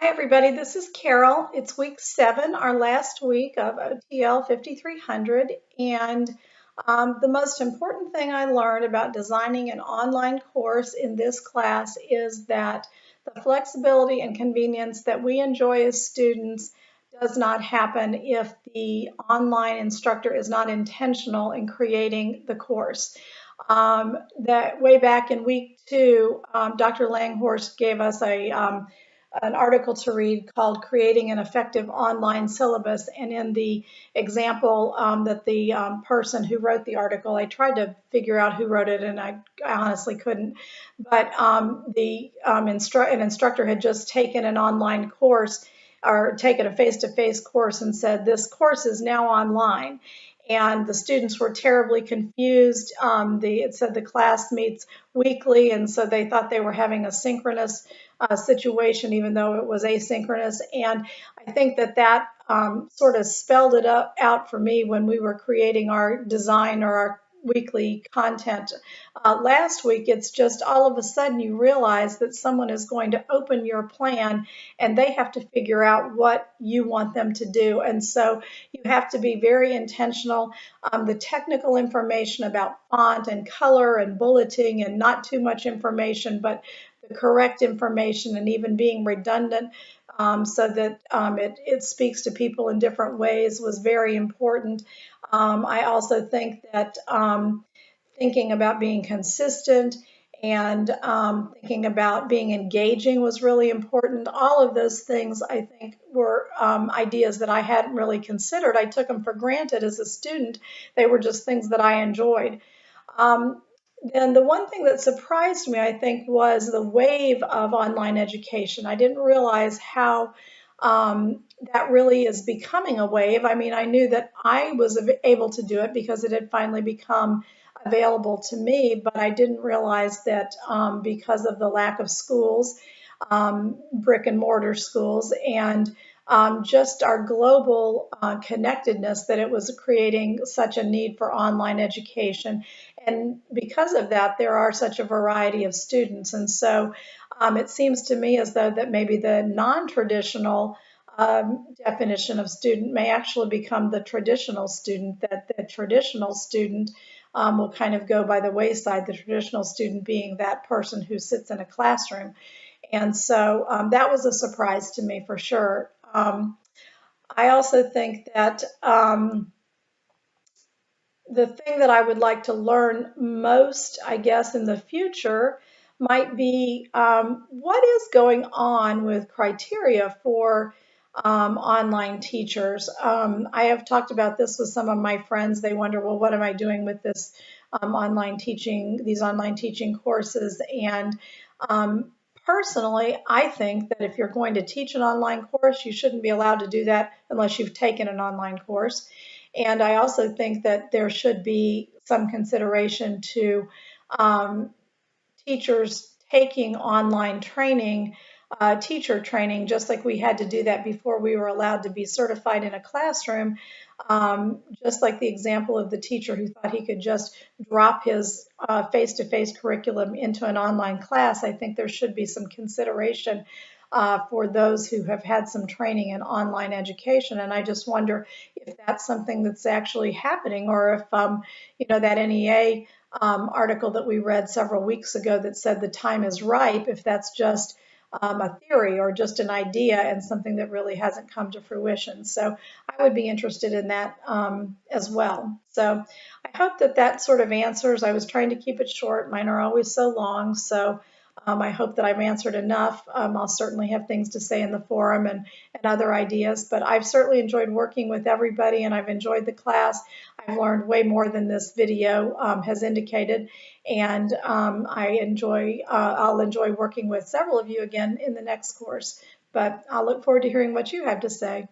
Hi, everybody. This is Carol. It's week 7, our last week of OTL 5300. And the most important thing I learned about designing an online course in this class is that the flexibility and convenience that we enjoy as students does not happen if the online instructor is not intentional in creating the course. That way back in week 2, Dr. Langhorst gave us an article to read called Creating an Effective Online Syllabus. And in the example that the person who wrote the article, I tried to figure out who wrote it and I honestly couldn't. But an instructor had just taken an online course or taken a face-to-face course and said, this course is now online. And the students were terribly confused. It said the class meets weekly, and so they thought they were having a synchronous situation, even though it was asynchronous. And I think that sort of spelled it out for me when we were creating our design or our weekly content. Last week, it's just all of a sudden you realize that someone is going to open your plan and they have to figure out what you want them to do. And so you have to be very intentional. The technical information about font and color and bulleting and not too much information, but the correct information and even being redundant so that it speaks to people in different ways was very important. I also think that thinking about being consistent and thinking about being engaging was really important. All of those things, I think, were ideas that I hadn't really considered. I took them for granted as a student. They were just things that I enjoyed. Um, then the one thing that surprised me, I think, was the wave of online education. I didn't realize how that really is becoming a wave. I mean, I knew that I was able to do it because it had finally become available to me, but I didn't realize that because of the lack of schools, brick and mortar schools, and just our global connectedness, that it was creating such a need for online education. And because of that, there are such a variety of students. And so it seems to me as though that maybe the non-traditional definition of student may actually become the traditional student, that the traditional student will kind of go by the wayside, the traditional student being that person who sits in a classroom. And so that was a surprise to me for sure. I also think that the thing that I would like to learn most, I guess, in the future might be what is going on with criteria for online teachers. I have talked about this with some of my friends. They wonder, well, what am I doing with this online teaching, these online teaching courses? And personally, I think that if you're going to teach an online course, you shouldn't be allowed to do that unless you've taken an online course. And I also think that there should be some consideration to um, teachers taking online training, teacher training, just like we had to do that before we were allowed to be certified in a classroom. Just like the example of the teacher who thought he could just drop his face-to-face curriculum into an online class, I think there should be some consideration for those who have had some training in online education. And I just wonder if that's something that's actually happening, or if, that NEA article that we read several weeks ago that said the time is ripe, if that's just a theory or just an idea and something that really hasn't come to fruition. So I would be interested in that as well. So I hope that that sort of answers. I was trying to keep it short. Mine are always so long. So I hope that I've answered enough. I'll certainly have things to say in the forum and other ideas, but I've certainly enjoyed working with everybody and I've enjoyed the class. I've learned way more than this video has indicated, and I'll enjoy working with several of you again in the next course. But I'll look forward to hearing what you have to say.